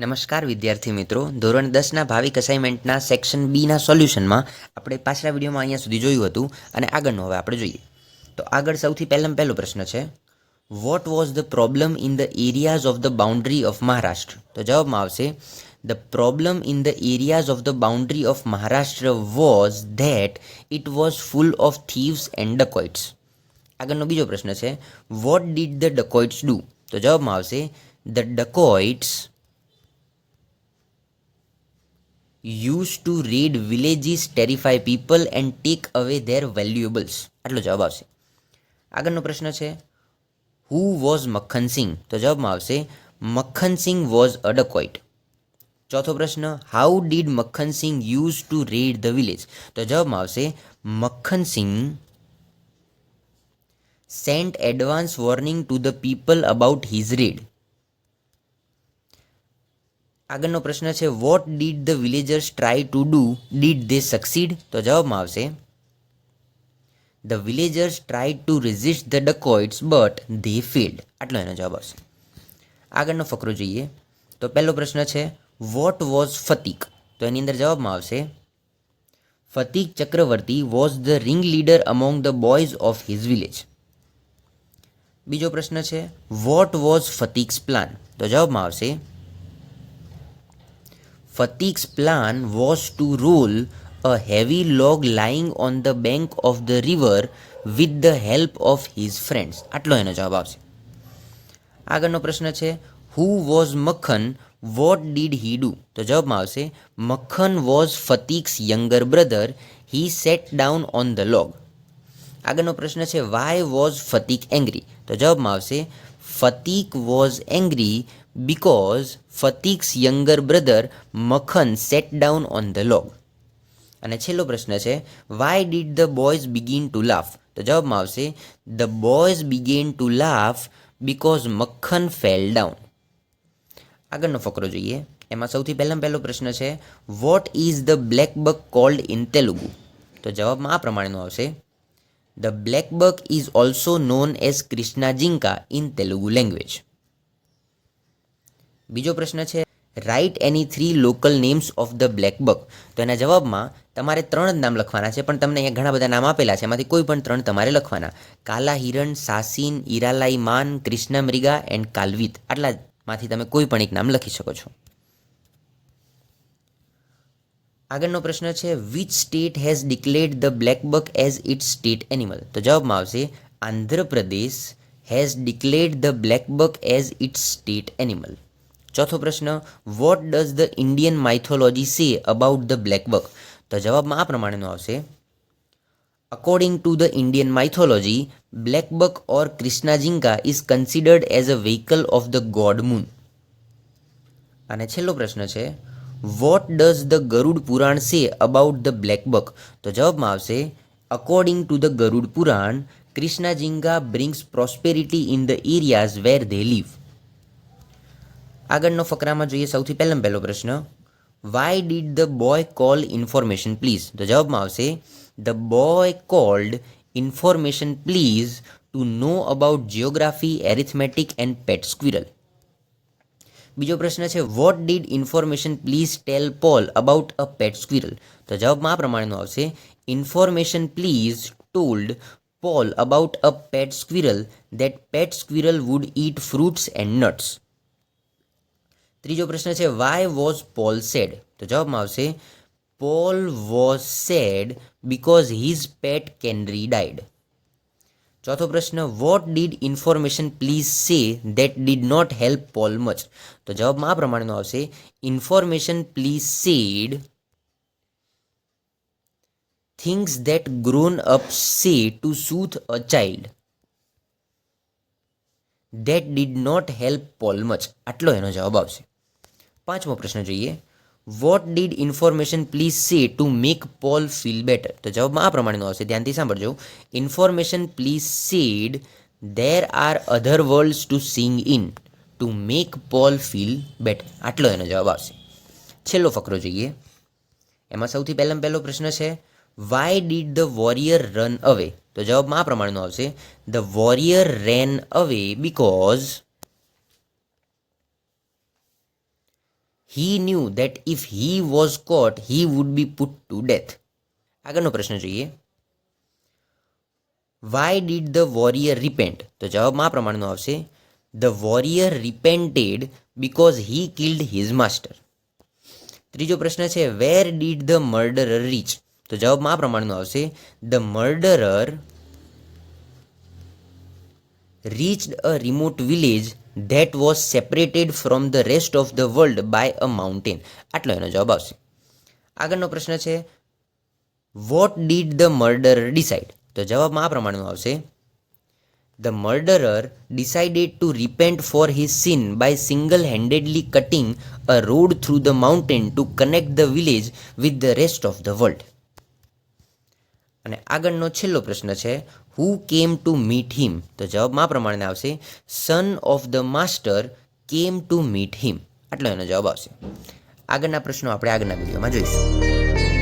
નમસ્કાર વિદ્યાર્થી મિત્રો, ધોરણ 10ના ભાવિક અસાઇનમેન્ટના સેક્શન બીના સોલ્યુશનમાં આપણે પાછલા વિડીયોમાં અહીંયા સુધી જોયું હતું અને આગળનું હવે આપણે જોઈએ. તો આગળ સૌથી પહેલો પ્રશ્ન છે, what was the problem in the areas of the boundary of Maharashtra? તો જવાબમાં આવશે, the problem in the areas of the boundary of Maharashtra was that it was full of thieves and dacoits. આગળનો બીજો પ્રશ્ન છે, what did the dacoits do? તો જવાબમાં આવશે, the dacoits used to raid villages, terrify people and take away their valuables. આટલો જવાબ આવશે. આગળનો પ્રશ્ન છે, who was મક્ખન સિંહ? તો જવાબમાં આવશે, મક્ખન સિંહ was a dacoit. ચોથો પ્રશ્ન, how did મક્ખન Singh used to raid the village? તો જવાબમાં આવશે, મક્ખન સિંહ sent advance warning to the people about his raid. આગળનો પ્રશ્ન છે, what did the villagers try to do, did they succeed? તો જવાબમાં આવશે, the villagers try to resist the dacoits but they failed. આટલો એનો જવાબ આવશે. આગળનો ફકરો જોઈએ. તો પહેલો પ્રશ્ન છે, વોટ વોઝ ફતીક? તો એની અંદર જવાબમાં આવશે, Phatik Chakravarti was the ring leader among the boys of his village. બીજો પ્રશ્ન છે, વોટ વોઝ ફતીક્સ પ્લાન? તો જવાબમાં આવશે, Fatik's plan was to roll a heavy log lying on the bank of the river with the help of his friends. આટલો એનો જવાબ આવશે. આગળનો પ્રશ્ન છે, who was મક્ખન? what did he do? તો જવાબમાં આવશે, મક્ખન was Fatik's younger brother. he sat down on the log. આગળનો પ્રશ્ન છે, why was Fatik angry? તો જવાબમાં આવશે, Fatik was angry because Fatik's younger brother Makhan sat down on the log. અને છેલ્લો પ્રશ્ન છે, why did the boys begin to laugh? તો જવાબમાં આવશે, the boys began to laugh because Makhan fell down. આગળનો ફકરો જોઈએ. એમાં સૌથી પહેલો પ્રશ્ન છે, what is the black buck called in Telugu? તો જવાબમાં આ પ્રમાણેનો આવશે, the black buck is also known as Krishna Jinka in Telugu language. બીજો પ્રશ્ન છે, write any 3 local names of the black buck. તો એના જવાબમાં તમારે 3 જ નામ લખવાના છે, પણ તમને અહીંયા ઘણા બધા નામ આપેલા છે, એમાંથી કોઈ પણ 3 તમારે લખવાના. કાલા હિરણ, સાસીન, ઈરાલાઈ માન, કૃષ્ણ મૃગા એન્ડ કાલવીત. આટલામાંથી તમે કોઈ પણ એક નામ લખી શકો છો. આગળનો પ્રશ્ન છે, which state has declared the black buck as its state animal? તો જવાબમાં આવશે, Andhra Pradesh has declared the black buck as its state animal. ચોથો પ્રશ્ન, what does the Indian mythology say about the black buck? તો જવાબમાં આ પ્રમાણેનો આવશે, according to the Indian mythology, black buck or Krishna jinka is considered as a vehicle of the god moon. અને છેલ્લો પ્રશ્ન છે, what does the Garuda Purana say about the black buck? તો જવાબમાં આવશે, according to the Garuda Purana, Krishna jinka brings prosperity in the areas where they live. આગળનો ફકરામાં જોઈએ સૌથી પહેલો પ્રશ્ન, why did the boy call information please? તો જવાબમાં આવશે, the boy called information please to know about geography, arithmetic and pet squirrel. બીજો પ્રશ્ન છે, what did information please tell Paul about a pet squirrel? તો જવાબમાં આ પ્રમાણેનું આવશે, information please told Paul about a pet squirrel that pet squirrel would eat fruits and nuts. ત્રીજો પ્રશ્ન છે, વાય વોઝ પોલ સેડ? તો જવાબમાં આવશે, Paul was sad because his pet canary died. ચોથો પ્રશ્ન, what did information please say that did not help Paul much? તો જવાબમાં આ પ્રમાણેનો આવશે, information please said things that grown up say to soothe a child that did not help Paul much. આટલો એનો જવાબ આવશે. પાંચમો પ્રશ્ન જોઈએ, what did information please say to make Paul feel better? તો જવાબમાં આ પ્રમાણેનો આવશે, ધ્યાનથી સાંભળજો, information please said there are other worlds to sing in to make Paul feel better. આટલો એનો જવાબ આવશે. છેલ્લો ફકરો જોઈએ. એમાં સૌથી પહેલો પ્રશ્ન છે, Y did the warrior run અવે? તો જવાબમાં આ પ્રમાણેનો આવશે, the warrior ran away because he knew that if he was caught he would be put to death. આગળનો પ્રશ્ન જોઈએ. Why did the warrior repent? તો જવાબમાં આ પ્રમાણનો આવશે. The warrior repented because he killed his master. ત્રીજો પ્રશ્ન છે where did the murderer reach? તો જવાબમાં આ પ્રમાણનો આવશે. The murderer reached a remote village that was separated from the rest of the world by a mountain. આટલો એનો જવાબ આવશે. આગળનો પ્રશ્ન છે what did the murderer decide? તો જવાબમાં આ પ્રમાણનો આવશે. The murderer decided to repent for his sin by single handedly cutting a road through the mountain to connect the village with the rest of the world. અને આગળનો છેલ્લો પ્રશ્ન છે હુ કેમ ટુ મીટ હિમ? તો જવાબમાં આ પ્રમાણે આવશે. Son of the master came to meet him. આટલો એનો જવાબ આવશે. આગળના પ્રશ્નો આપણે આગળના વિડીયોમાં જોઈશું.